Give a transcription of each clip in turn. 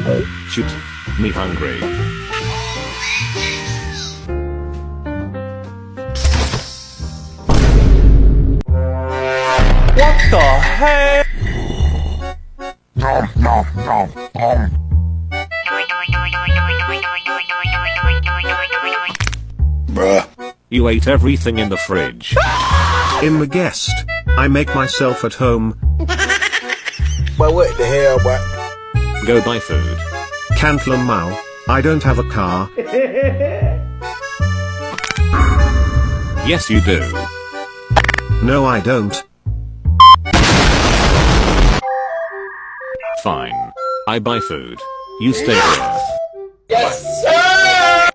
Shoot. Me hungry. What the heck? Nom nom nom nom. Bruh. You ate everything in the fridge. In the guest, I make myself at home. But what the hell, boy? Go buy food. Can't Mao, I don't have a car. Yes you do. No I don't. Fine. I buy food. You stay here. Yes, sir!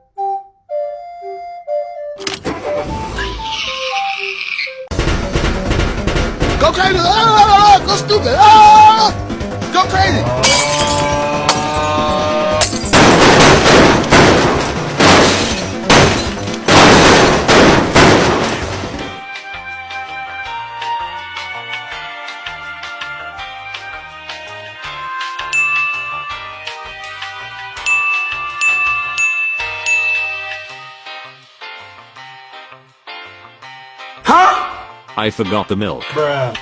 Go crazy! Ah! Go stupid! Ah! Go crazy! Huh? I forgot the milk. Bruh.